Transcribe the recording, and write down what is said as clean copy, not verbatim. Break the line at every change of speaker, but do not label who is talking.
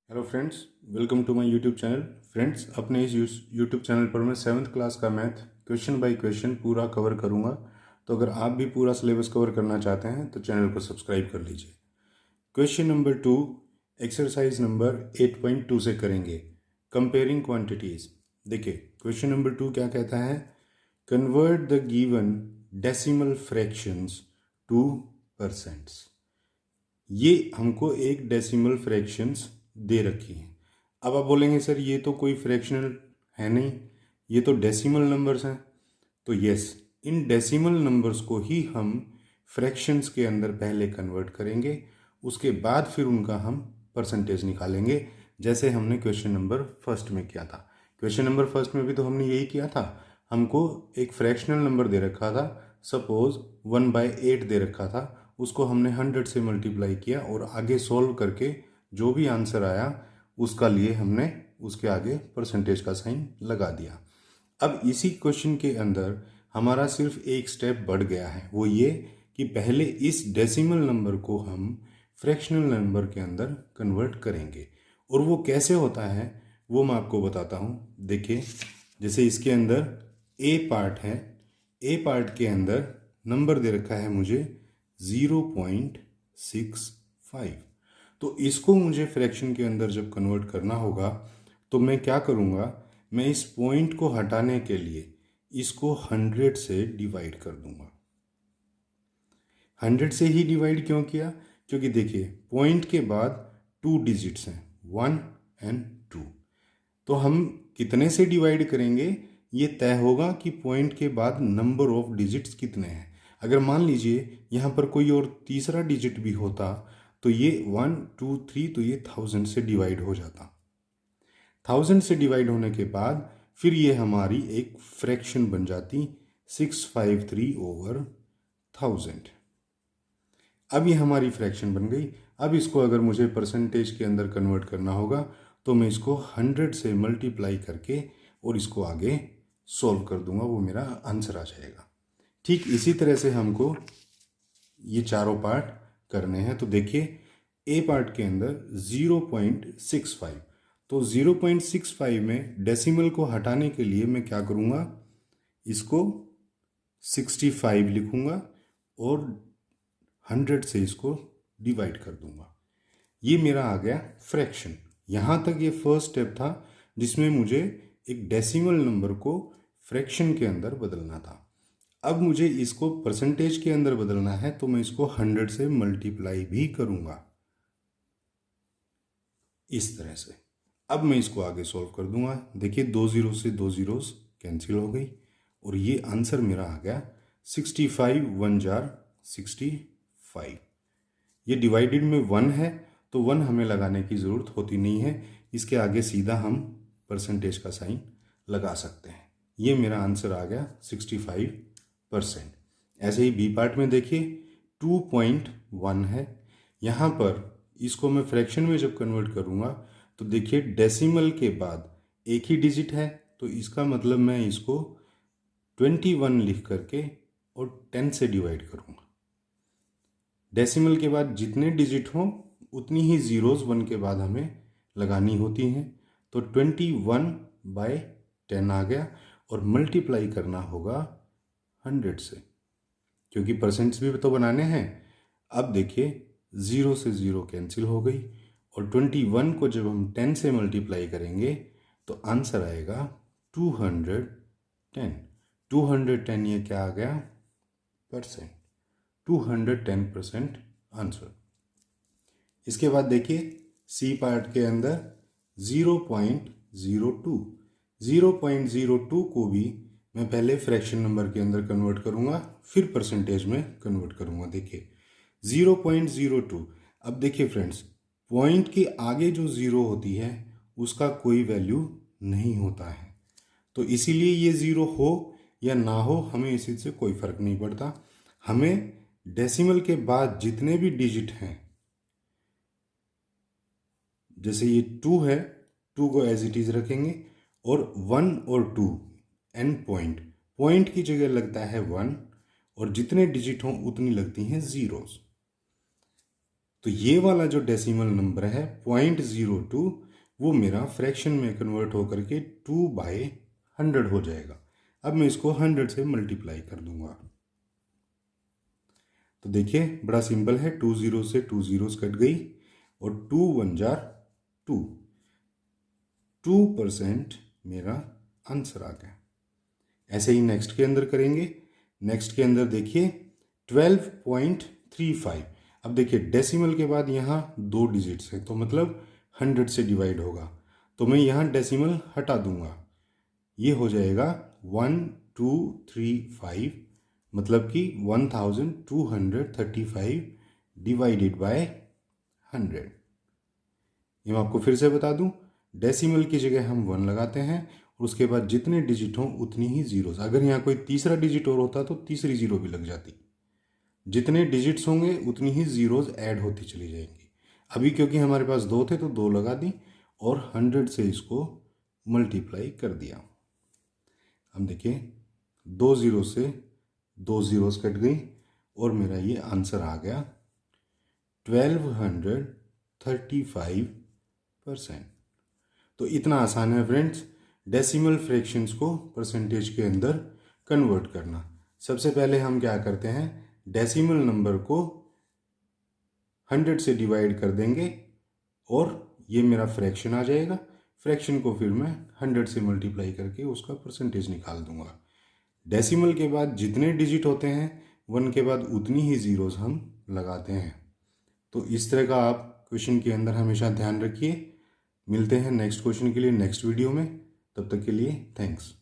Hello friends, welcome to my YouTube channel. Friends, अपने इस YouTube channel पर मैं 7th क्लास का मैथ क्वेश्चन बाय क्वेश्चन पूरा कवर करूंगा। तो अगर आप भी पूरा सिलेबस कवर करना चाहते हैं तो चैनल को सब्सक्राइब कर लीजिए। क्वेश्चन नंबर 2 एक्सरसाइज नंबर 8.2 से करेंगे, कंपेयरिंग क्वांटिटीज। देखिए, क्वेश्चन नंबर 2 क्या कहता है, convert the given decimal fractions to percents. ये हमको एक डेसिमल फ्रैक्शंस दे रखी हैं। अब आप बोलेंगे सर ये तो कोई फ्रैक्शनल है नहीं, ये तो डेसिमल नंबर्स हैं। तो यस, इन डेसिमल नंबर्स को ही हम फ्रैक्शंस के अंदर पहले कन्वर्ट करेंगे, उसके बाद फिर उनका हम परसेंटेज निकालेंगे, जैसे हमने क्वेश्चन नंबर फर्स्ट में किया था। क्वेश्चन नंबर फर्स्ट में भी तो हमने यही किया था। हमको एक फ्रैक्शनल नंबर दे रखा था, सपोज 1/8 दे रखा था, उसको हमने 100 से मल्टीप्लाई किया और आगे सॉल्व करके जो भी आंसर आया उसका लिए हमने उसके आगे परसेंटेज का साइन लगा दिया। अब इसी क्वेश्चन के अंदर हमारा सिर्फ एक स्टेप बढ़ गया है, वो ये कि पहले इस डेसिमल नंबर को हम फ्रैक्शनल नंबर के अंदर कन्वर्ट करेंगे। और वो कैसे होता है वो मैं आपको बताता हूँ। देखिए, जैसे इसके अंदर ए पार्ट है, ए पार्ट के अंदर नंबर दे रखा है मुझे 0.65। तो इसको मुझे फ्रैक्शन के अंदर जब कन्वर्ट करना होगा तो मैं क्या करूँगा, मैं इस पॉइंट को हटाने के लिए इसको 100 से डिवाइड कर दूंगा। 100 से ही डिवाइड क्यों किया, क्योंकि देखिए पॉइंट के बाद 2 डिजिट्स हैं, 1 एंड 2। तो हम कितने से डिवाइड करेंगे ये तय होगा कि पॉइंट के बाद नंबर ऑफ डिजिट्स कितने हैं। अगर मान लीजिए यहाँ पर कोई और तीसरा डिजिट भी होता तो ये 1 2 3, तो ये 1000 से डिवाइड हो जाता। 1000 से डिवाइड होने के बाद फिर ये हमारी एक फ्रैक्शन बन जाती 653/1000। अब ये हमारी फ्रैक्शन बन गई। अब इसको अगर मुझे परसेंटेज के अंदर कन्वर्ट करना होगा तो मैं इसको 100 से मल्टीप्लाई करके और इसको आगे सॉल्व कर दूंगा, वो मेरा आंसर आ जाएगा। ठीक इसी तरह से हमको ये चारों पार्ट करने हैं। तो देखिए, ए पार्ट के अंदर 0.65, तो 0.65 में डेसिमल को हटाने के लिए मैं क्या करूँगा, इसको 65 लिखूँगा और 100 से इसको डिवाइड कर दूंगा। ये मेरा आ गया फ्रैक्शन। यहाँ तक ये फर्स्ट स्टेप था जिसमें मुझे एक डेसिमल नंबर को फ्रैक्शन के अंदर बदलना था। अब मुझे इसको परसेंटेज के अंदर बदलना है तो मैं इसको 100 से मल्टीप्लाई भी करूँगा इस तरह से। अब मैं इसको आगे सॉल्व कर दूंगा। देखिए, 2 जीरो से 2 जीरोस कैंसिल हो गई और ये आंसर मेरा आ गया 65 1 जार 65। ये डिवाइडेड में 1 है तो 1 हमें लगाने की ज़रूरत होती नहीं है, इसके आगे सीधा हम परसेंटेज का साइन लगा सकते हैं। ये मेरा आंसर आ गया 65%। ऐसे ही बी पार्ट में देखिए 2.1 है। यहाँ पर इसको मैं फ्रैक्शन में जब कन्वर्ट करूँगा तो देखिए डेसिमल के बाद एक ही डिजिट है, तो इसका मतलब मैं इसको 21 लिख करके और 10 से डिवाइड करूँगा। डेसिमल के बाद जितने डिजिट हों उतनी ही जीरोस 1 के बाद हमें लगानी होती हैं। तो 21/10 आ गया और मल्टीप्लाई करना होगा 100 से, क्योंकि परसेंट्स भी तो बनाने हैं। अब देखिए 0 से 0 कैंसिल हो गई और 21 को जब हम 10 से मल्टीप्लाई करेंगे तो आंसर आएगा 210। 210 ये क्या आ गया, परसेंट। 210% आंसर। इसके बाद देखिए सी पार्ट के अंदर 0.02, 0.02 को भी मैं पहले फ्रैक्शन नंबर के अंदर कन्वर्ट करूंगा, फिर परसेंटेज में कन्वर्ट करूंगा। देखिए 0.02। अब देखिए फ्रेंड्स, पॉइंट के आगे जो ज़ीरो होती है उसका कोई वैल्यू नहीं होता है, तो इसीलिए ये ज़ीरो हो या ना हो हमें इसी से कोई फ़र्क नहीं पड़ता। हमें डेसिमल के बाद जितने भी डिजिट हैं, जैसे ये 2 है, 2 को एज इट इज़ रखेंगे और 1 और 2 एंड पॉइंट की जगह लगता है 1 और जितने डिजिट हों उतनी लगती हैं ज़ीरोस। तो ये वाला जो डेसिमल नंबर है 0.02 वो मेरा फ्रैक्शन में कन्वर्ट होकर के 2/100 हो जाएगा। अब मैं इसको 100 से मल्टीप्लाई कर दूंगा। तो देखिए बड़ा सिंपल है, 2 जीरो से 2 जीरोस कट गई और 2 1 जार 2, 2% मेरा आंसर आ गया। ऐसे ही नेक्स्ट के अंदर करेंगे। नेक्स्ट के अंदर देखिए 12.35। अब देखिए डेसिमल के बाद यहाँ 2 डिजिट्स हैं तो मतलब 100 से डिवाइड होगा, तो मैं यहाँ डेसिमल हटा दूंगा। ये हो जाएगा 1235, मतलब कि 1235 डिवाइडेड बाय 100। ये मैं आपको फिर से बता दूं, डेसिमल की जगह हम 1 लगाते हैं और उसके बाद जितने डिजिट हों उतनी ही जीरोस। अगर यहाँ कोई तीसरा डिजिट और होता तो तीसरी जीरो भी लग जाती। जितने डिजिट्स होंगे उतनी ही जीरोस ऐड होती चली जाएंगी। अभी क्योंकि हमारे पास 2 थे तो 2 लगा दी और 100 से इसको मल्टीप्लाई कर दिया। अब देखिए 2 जीरो से 2 जीरोस कट गई और मेरा ये आंसर आ गया 1235%। तो इतना आसान है फ्रेंड्स डेसिमल फ्रैक्शंस को परसेंटेज के अंदर कन्वर्ट करना। सबसे पहले हम क्या करते हैं, डेसिमल नंबर को 100 से डिवाइड कर देंगे और ये मेरा फ्रैक्शन आ जाएगा। फ्रैक्शन को फिर मैं 100 से मल्टीप्लाई करके उसका परसेंटेज निकाल दूंगा। डेसिमल के बाद जितने डिजिट होते हैं 1 के बाद उतनी ही जीरोस हम लगाते हैं। तो इस तरह का आप क्वेश्चन के अंदर हमेशा ध्यान रखिए। मिलते हैं नेक्स्ट क्वेश्चन के लिए नेक्स्ट वीडियो में। तब तक के लिए थैंक्स।